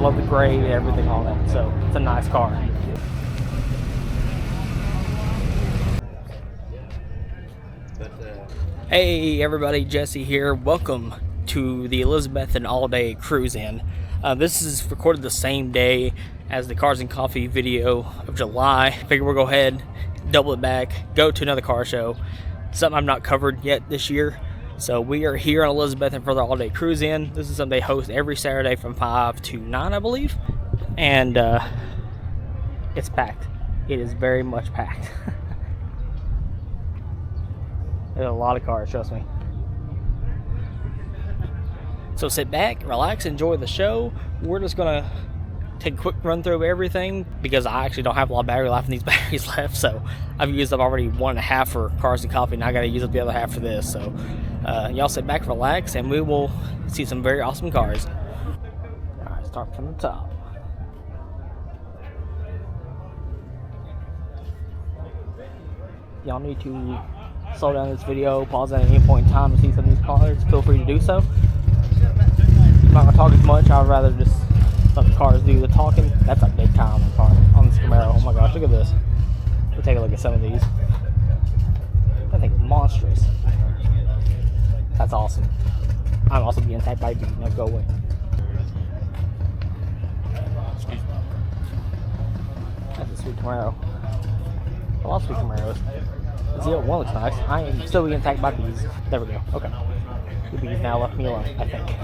love the gray and everything, all that. So it's a nice car. Hey everybody, Jesse here. Welcome to the Elizabethton all-day cruise-in. This is recorded the same day as the Cars and Coffee video of July. Figure we'll go ahead, double it back, go to another car show. Something I've not covered yet this year. So we are here on Elizabethton for the all-day cruise-in. This is something they host every Saturday from 5 to 9, I believe. And it's packed. It is very much packed. There's a lot of cars, trust me. So sit back, relax, enjoy the show. We're just gonna take a quick run through everything because I actually don't have a lot of battery life in these batteries left. So I've used up already 1.5 for Cars and Coffee, and I gotta use up the other half for this. So y'all sit back, relax, and we will see some very awesome cars. All right, start from the top. Y'all need to slow down this video, pause at any point in time to see some of these cars. Feel free to do so. I'm not gonna talk as much. I'd rather just let the cars do the talking. That's a big time car on this Camaro. Oh my gosh, look at this. We'll take a look at some of these. That thing is monstrous. That's awesome. I'm also being attacked by a bee. Now go away. That's a sweet Camaro. A lot of sweet Camaros. The Z01 looks nice. I am still being attacked by bees. There we go. Okay. The bees now left me alone, I think.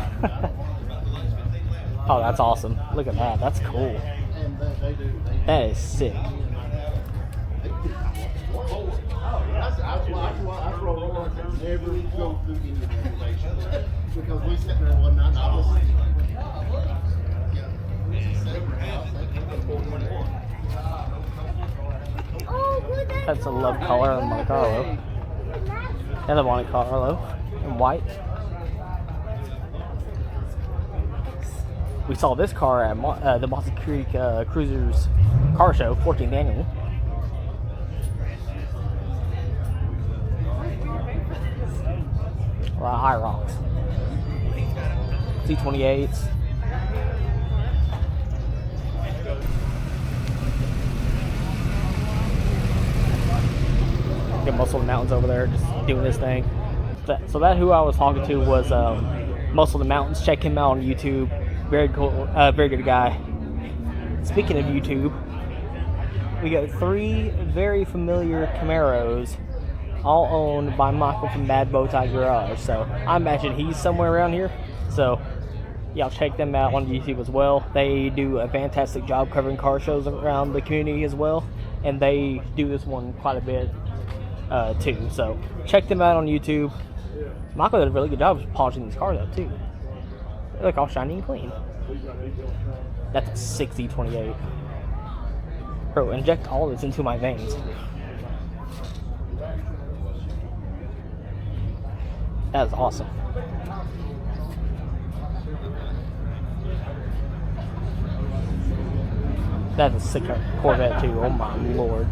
Oh, that's awesome. Look at that. That's cool. That is sick. That's a love color on Monte Carlo. Another Monte Carlo in white. We saw this car at the Mossy Creek Cruisers Car Show, 14th annual. A lot of high rocks. C28s. Get Muscle the Mountains over there, just doing this thing. So that who I was talking to was Muscle the Mountains. Check him out on YouTube. Very cool, very good guy. Speaking of YouTube, we got 3 very familiar Camaros, all owned by Michael from Bad Bowtie Garage. So I imagine he's somewhere around here. So y'all check them out on YouTube as well. They do a fantastic job covering car shows around the community as well, and they do this one quite a bit too. So check them out on YouTube. Michael did a really good job of polishing these cars up too. They look all shiny and clean. That's a 6028. Bro, inject all this into my veins. That is awesome. That's a sick Corvette too. Oh my lord.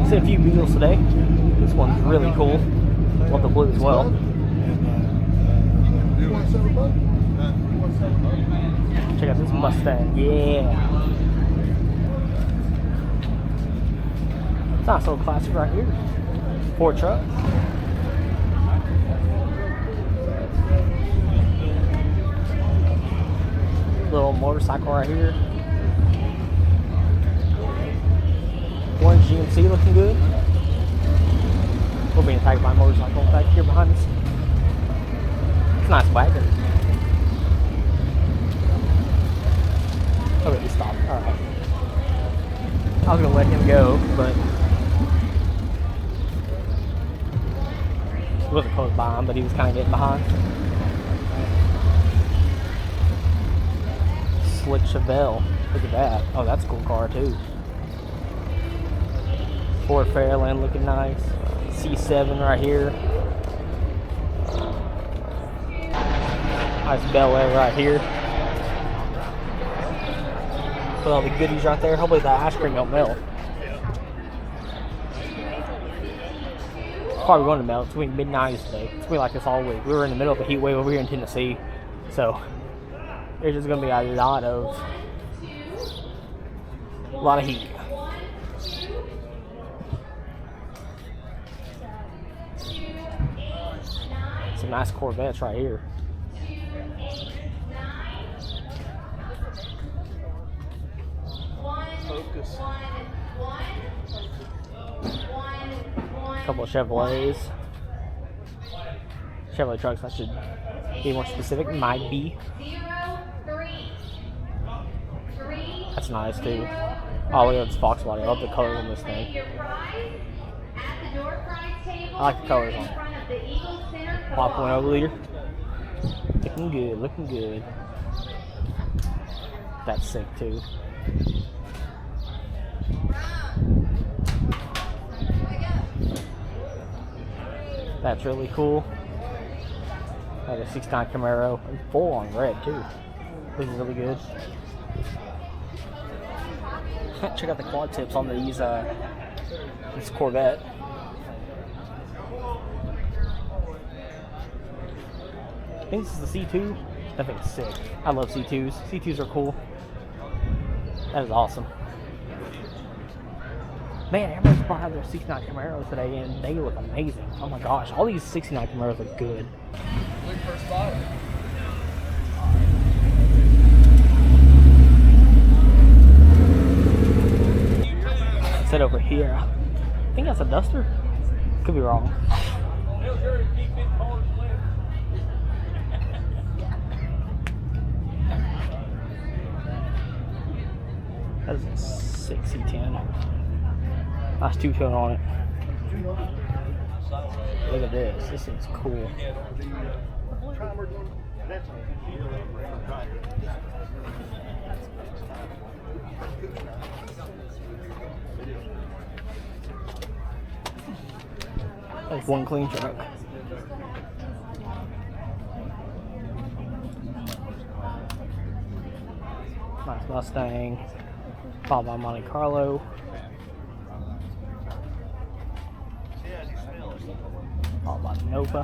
See a few Beetles today. This one's really cool. Love the blue as well. Check out this Mustang. Yeah. It's a nice little classic right here. Ford truck. Little motorcycle right here. Orange GMC looking good. We're being attacked by a motorcycle back here behind us. It's a nice wagon. Okay, he stopped. Alright. I was gonna let him go, but he wasn't close by him, but he was kind of getting behind. Slick Chevelle. Look at that. Oh, that's a cool car too. Ford Fairlane looking nice. C7 right here. Nice Bel Air right here. Put all the goodies right there. Hopefully that ice cream don't melt. probably going to melt. It's going to be mid-90s today. It's going to be like this all week. We were in the middle of a heat wave over here in Tennessee. So, there's just going to be a lot of heat. Some nice Corvettes right here. Focus. A couple of Chevrolets. Chevrolet trucks, I should be more specific. Might be. That's nice too. Oh, look at this Fox body. I love the colors on this thing. I like the colors on it. 5.0 liter. Looking good, looking good. That's sick too. That's really cool. Like a 69 Camaro and full on red too. Looking really good. Check out the quad tips on these this Corvette. I think this is the C2. That thing's sick. I love C2s. C2s are cool. That is awesome. Man, everyone's brought out their 69 Camaros today, and they look amazing. Oh my gosh, all these 69 Camaros look good. Look for a spot. Sit over here. I think that's a Duster. Could be wrong. That is a sick C10. Nice two-tone on it. Look at this. This thing's cool. That's one clean truck. Nice Mustang. Followed by Monte Carlo. Followed by Nova.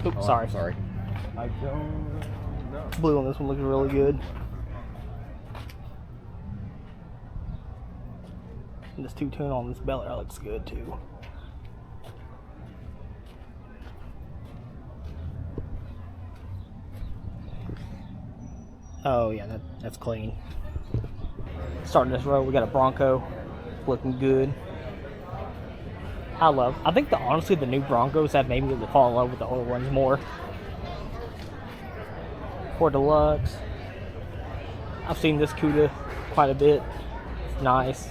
Oops, sorry. I don't know. Blue on this one looks really good. And this two-tone on this Bel Air looks good too. Oh yeah, that's clean. Starting this row, we got a Bronco, looking good. I think honestly the new Broncos have made me fall in love with the older ones more. Ford Deluxe. I've seen this Cuda quite a bit. It's nice.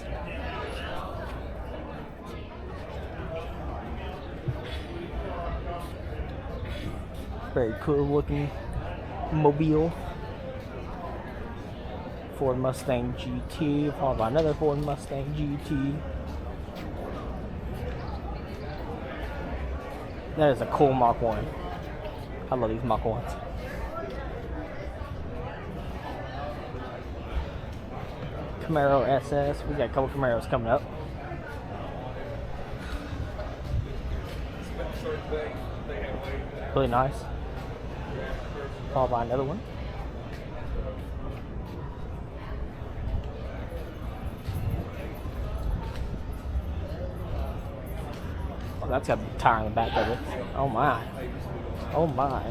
Very cool looking mobile. Ford Mustang GT, followed by another Ford Mustang GT. That is a cool Mach 1. I love these Mach 1s. Camaro SS. We got a couple Camaros coming up. Really nice. Followed by another one. Oh, that's got a tire in the back of it. Oh my. Oh my.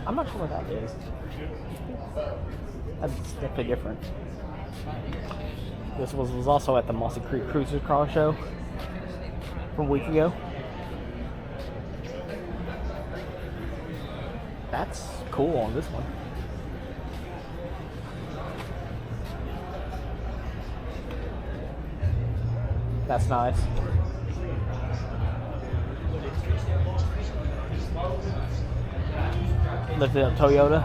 I'm not sure what that is. That's definitely different. This was also at the Mossy Creek Cruiser Car Show from a week ago. That's cool on this one. That's nice. Lifted up Toyota.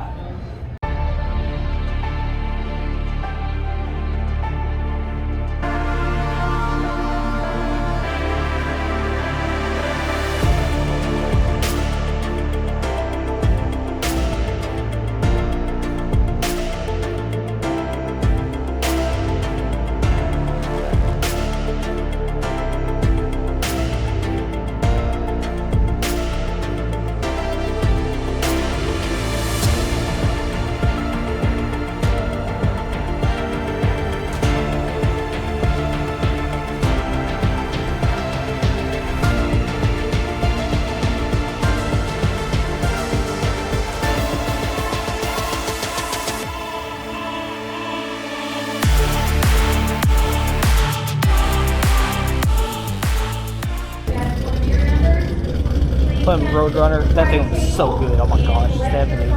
Slim Roadrunner. That thing was so good. Oh my gosh, Stephanie.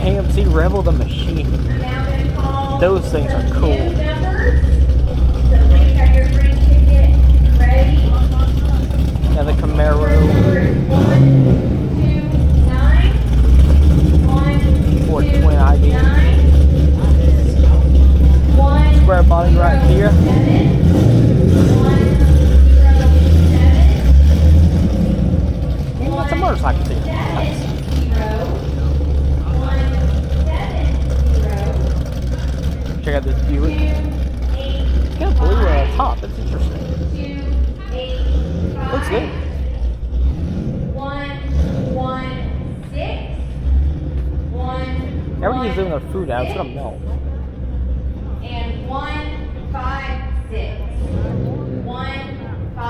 AMC Rebel the Machine. Those things are cool. Yeah, the Camaro. Ford Twin ID. Square body right here. Even got some motorcycles here. Nice. Check out this Buick. Got a blue top. That's interesting. Looks good. 116. Everybody's doing their food out. It's gonna melt. And 156. 156.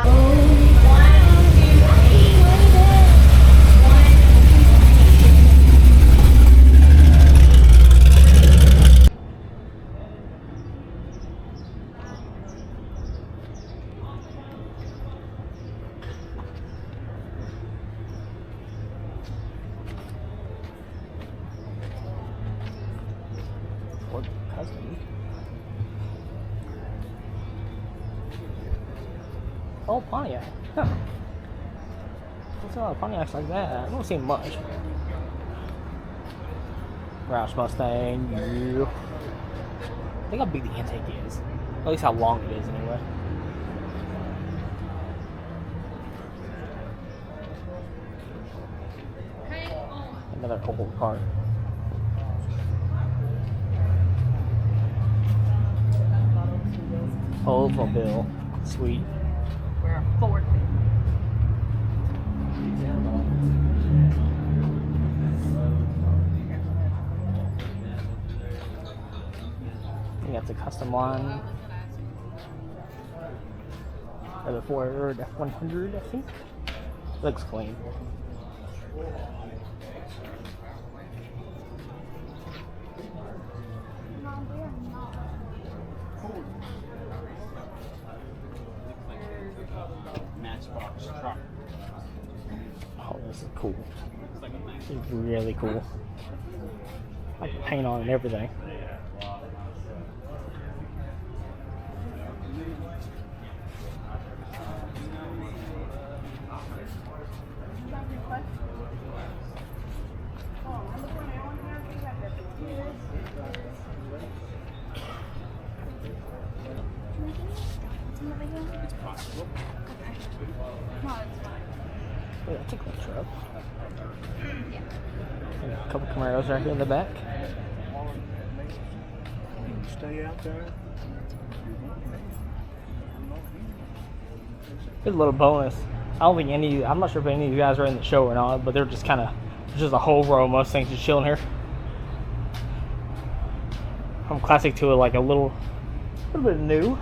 Ford Custom. Oh, Pontiac. Huh. What's a lot of Pontiacs like that? I don't see much. Roush Mustang. Yeah. I think how big the intake is. At least how long it is, anyway. Another old car. Oldsmobile. Sweet. We're a Ford. I think that's a custom line. Or the Ford F100, I think. Looks clean. Matchbox truck. Oh, this is cool. This is really cool. Like paint on and everything. It's possible. Oh, that's a cool truck. And a couple Camaros right here in the back. Stay out there. Here's a little bonus. I don't think I'm not sure if any of you guys are in the show or not, but they're just kind of, there's just a whole row of Mustangs just chilling here. From classic to like a little bit new.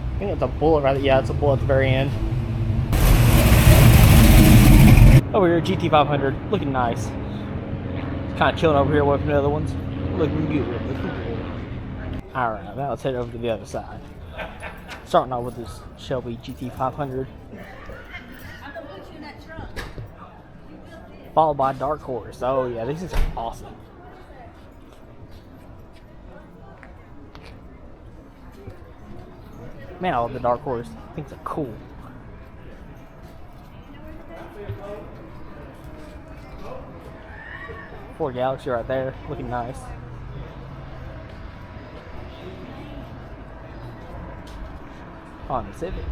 I think it's a Bullet, right? Yeah, it's a Bullet at the very end. Over here, GT500, looking nice. Kind of chilling over here away from the other ones. Looking good, looking good. Alright, now let's head over to the other side. Starting off with this Shelby GT500. Followed by Dark Horse. Oh yeah, these things are awesome. Man, I love the Dark Horse. Things are cool. Ford Galaxy right there, looking nice. On the Civic.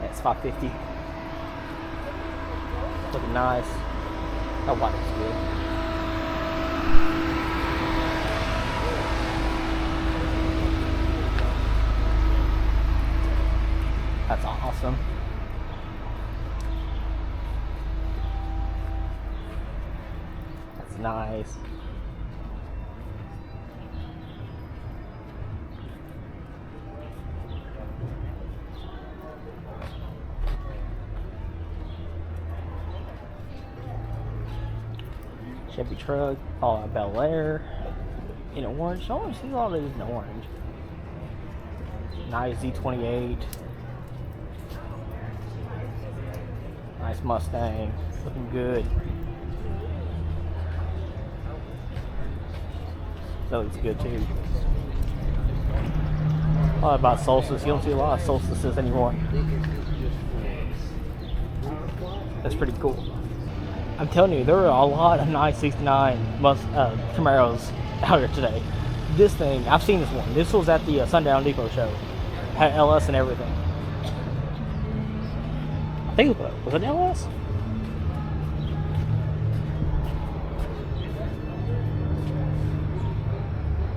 That's 550. Looking nice. That white looks good. That's awesome. That's nice. Chevy truck, all out Bel Air in orange. Oh, see all these in orange. Nice Z28. Nice Mustang, looking good. That looks good too. All about Solstice. You don't see a lot of Solstices anymore. That's pretty cool. I'm telling you, there are a lot of nice 69 Camaros out here today. This thing, I've seen this one. This was at the Sundown Depot show. Had LS and everything. I think it was it LS?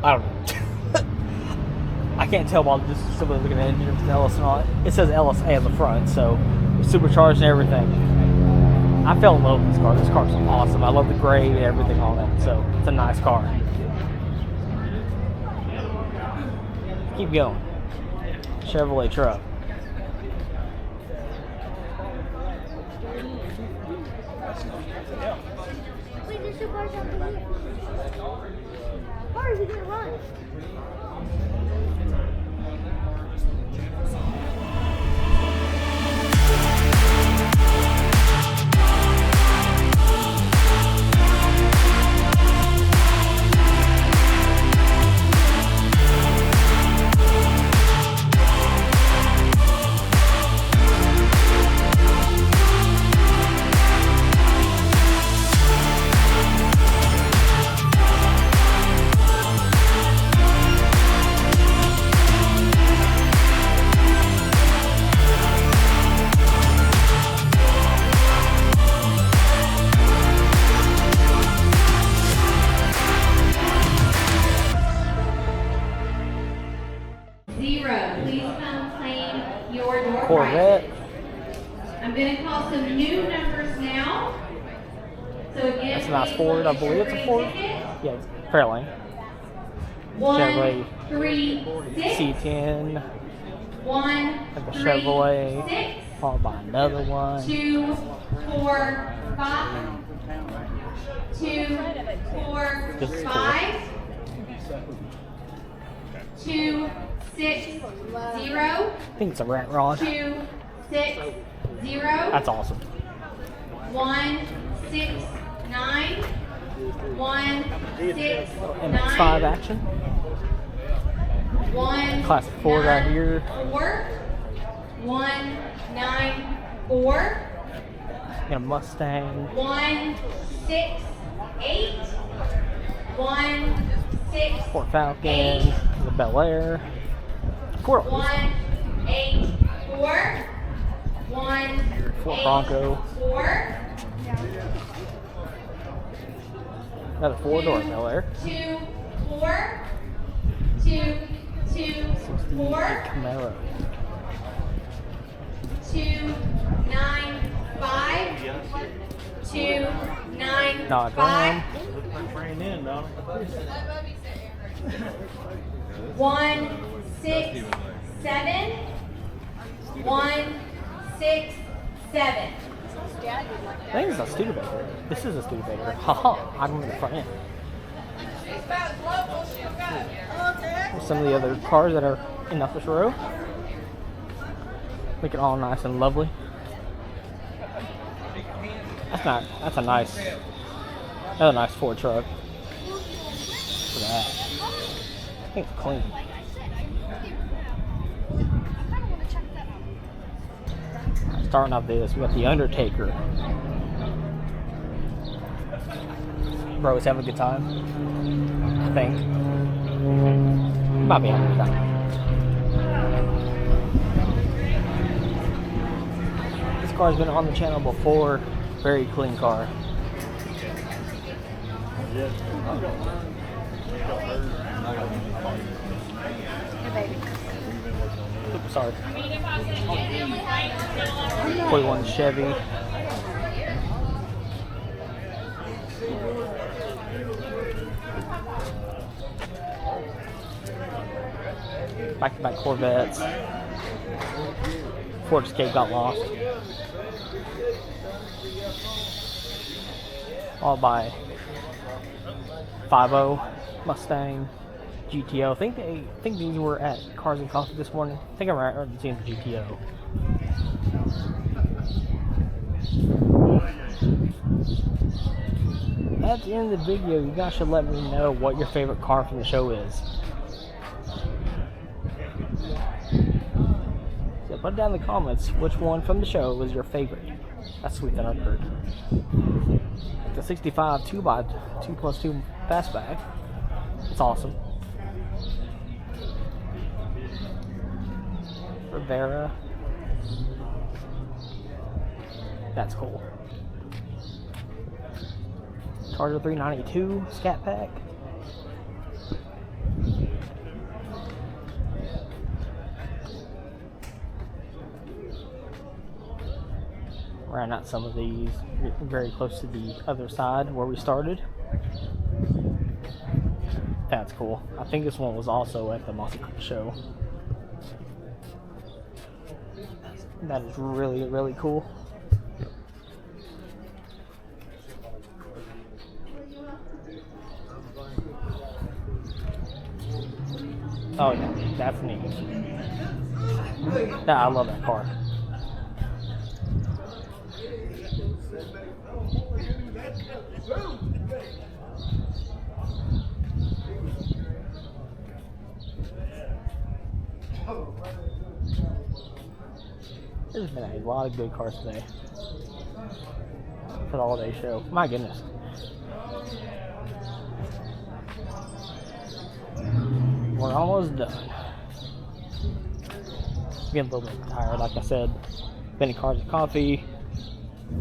I don't know. I can't tell by just simply looking at the engine if it's LS or not. It says LSA on the front, so supercharged and everything. I fell in love with this car. This car's awesome. I love the gray and everything, all that. So it's a nice car. Keep going. Chevrolet truck. Wait, there's two cars over here. Hurry, we gotta run. Corvette. I'm going to call some new numbers now. So again, That's a nice Ford. I believe it's a Ford. Yeah, Fairlane. 1, Chevrolet 3, 6. C10. 1, Like a 3, Chevrolet. 6. Followed by another one. 2, 4, 5. 2, 4, This is cool. 5. 2, 6, 0. I think it's a rat rod. 2, 6, 0. That's awesome. 1, 6, 9. 1, 6, MX5 9. action. 1, Classic Ford right here. 4. 1, 9, 4. And a Mustang. 1, 6, 8. 1, 6, Ford Falcon. 8. The Bel Air. Ford 1, 8, 4. 1, Ford 8, Bronco. 4. Another four-door Bel Air. 2, 4. 2, 2, 4. Camaro. 2, 9, 5. 2, 9, Dodge 5. Ram. Bring in, Donnie. 1, 6, 7. 1, 6, 7. I think it's a Studebaker. This is a Studebaker. Haha, I remember the front end. There's some of the other cars that are in this row. Make it all nice and lovely. That's a nice, another nice Ford truck. Look at that. I think it's clean. Starting off this, we got the Undertaker. Bro, is having a good time? I think. Might be having a good time. This car's been on the channel before. Very clean car. Oops, sorry. 41 Chevy. Back-to-back Corvettes. Ford Escape got lost. All by 50 Mustang GTO. I think these were at Cars and Coffee this morning. I think I remember seeing the GTO. At the end of the video, you guys should let me know what your favorite car from the show is. So put down in the comments which one from the show was your favorite. That's sweet that I've heard. The 65 2x2+2 fastback. It's awesome. Rivera. That's cool. Charger 392 Scat Pack. Ran out some of these very close to the other side where we started. That's cool. I think this one was also at the Mossy Creek show. That is really, really cool. Oh yeah, that's neat. I love that car. There's been a lot of good cars today for the all-day show. My goodness. We're almost done. Getting a little bit tired, like I said. Been in Cars and Coffee,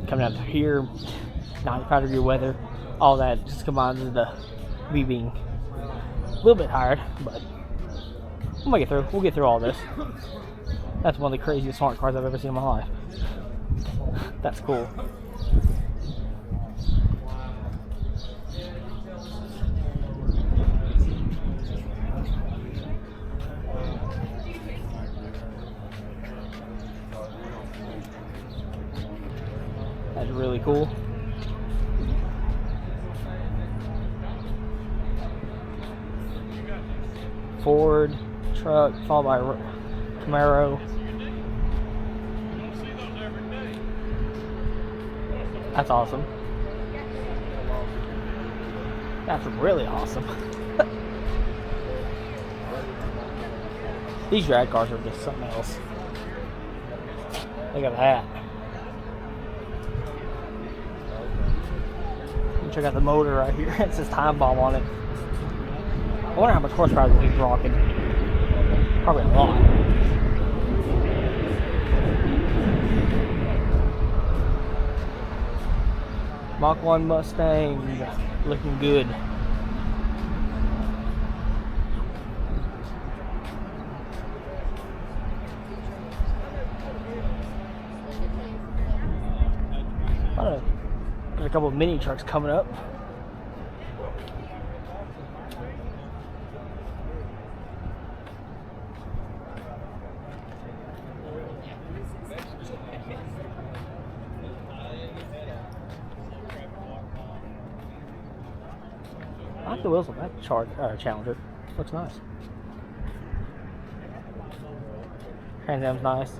coming out here, 95-degree weather, all that just combines into me being a little bit tired, but we'll make it through. We'll get through all this. That's one of the craziest smart cars I've ever seen in my life. That's cool. That's really cool. Ford truck followed by Camaro. That's awesome. That's really awesome. These drag cars are just something else. Look at that. Check out the motor right here. It says Time Bomb on it. I wonder how much horsepower he's rocking. Probably a lot. Mach 1 Mustang, looking good. Got a couple of mini trucks coming up. I like the wheels on that Challenger. Looks nice. Trans Am's nice.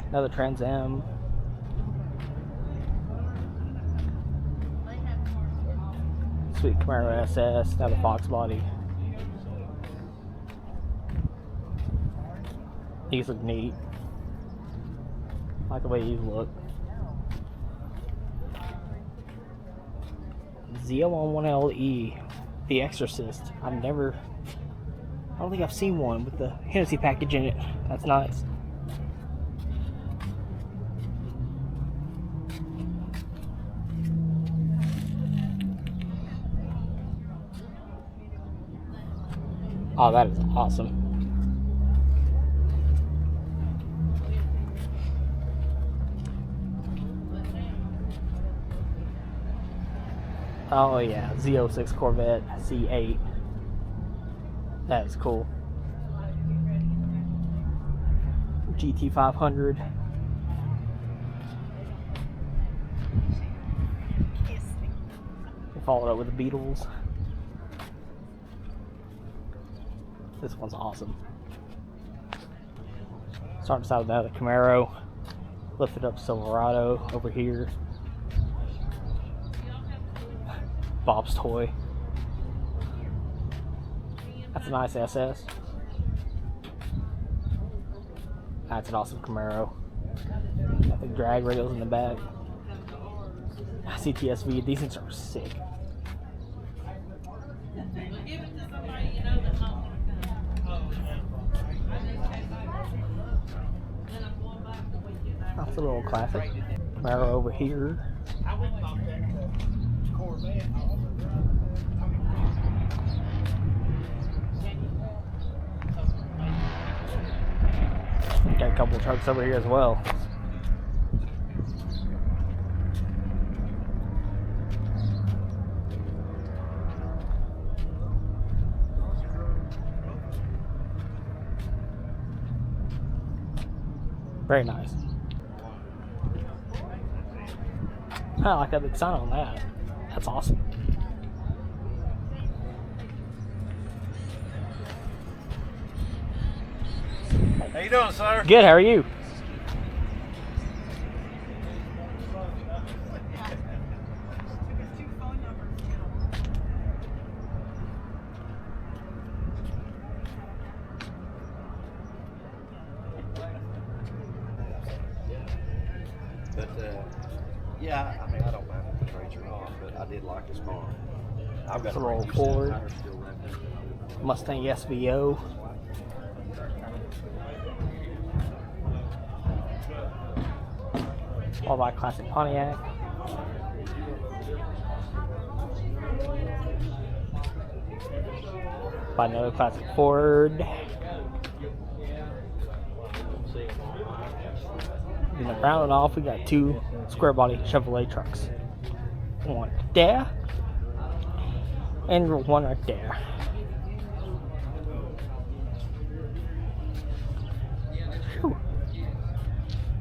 Another Trans Am. Sweet Camaro SS. Another Fox body. These look neat. I like the way these look. ZL11LE, The Exorcist. I don't think I've seen one with the Hennessy package in it. That's nice. Oh, that is awesome. Oh yeah, Z06 Corvette C8. That is cool. GT500. Followed up with the Beatles. This one's awesome. Starting us out with that, the Camaro. Lifted up Silverado over here. Bob's toy. That's a nice SS. That's an awesome Camaro. Got the drag radials in the back. CTSV, these things are sick. That's a little classic. Camaro over here. Got a couple of trucks over here as well. Very nice. I like that big sign on that. That's awesome. How you doing, sir? Good, how are you? But yeah, I mean, I don't mind if the trades are off, but I did like his car. I've got It's a a little brand new set Ford. of tires still left in it. Mustang SVO. All by classic Pontiac. By another classic Ford. And to round it off, we got two square body Chevrolet trucks. One there, and one right there. Whew.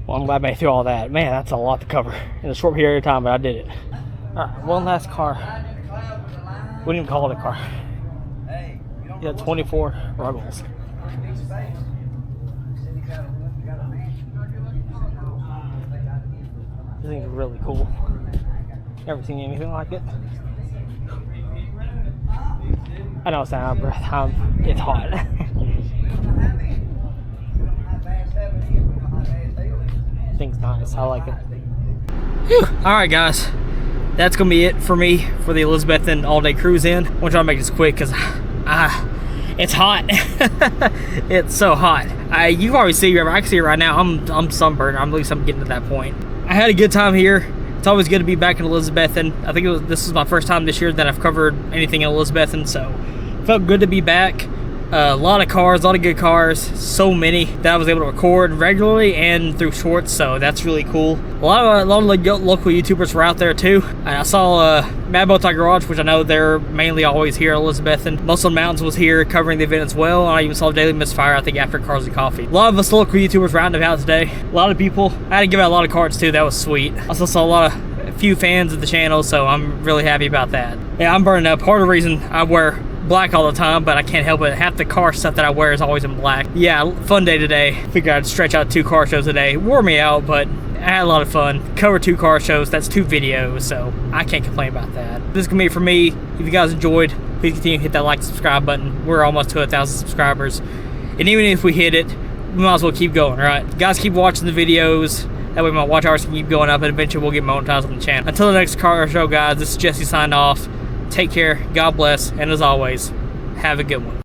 Well, I'm glad I made it through all that. Man, that's a lot to cover in a short period of time, but I did it. Alright, one last car. Wouldn't even call it a car. Yeah, 24 Ruggles. This thing's really cool. Never seen anything like it. I know it's not out of breath. It's hot. Thing's nice. I like it. Alright, guys. That's going to be it for me for the Elizabethton all-day cruise in. I'm going to try to make this quick because it's hot. It's so hot. You can already see, I can see it right now. I'm sunburned. At least I'm getting to that point. I had a good time here. It's always good to be back in Elizabethton. I think this was my first time this year that I've covered anything in Elizabethton, so it felt good to be back. A lot of cars, a lot of good cars, so many that I was able to record regularly and through shorts, so that's really cool. A lot of local YouTubers were out there too. I saw Mad Multi Garage, which I know they're mainly always here in Elizabethton. Muscle Mountains was here covering the event as well. I even saw Daily Misfire, I think, after Cars and Coffee. A lot of us local YouTubers were out and about today. A lot of people. I had to give out a lot of cards too. That was sweet. I also saw a few fans of the channel, so I'm really happy about that. Yeah, I'm burning up. Part of the reason I wear black all the time, but I can't help it. Half the car stuff that I wear is always in black. Yeah, fun day today. Figured I'd stretch out 2 car shows a day. Wore me out, but I had a lot of fun. Covered 2 car shows, that's 2 videos, so I can't complain about that. This is gonna be it for me. If you guys enjoyed, please continue to hit that like, subscribe button. We're almost to 1,000 subscribers. And even if we hit it, we might as well keep going, right? Guys, keep watching the videos. That way my watch hours can keep going up and eventually we'll get monetized on the channel. Until the next car show, guys, this is Jesse signed off. Take care, God bless, and as always, have a good one.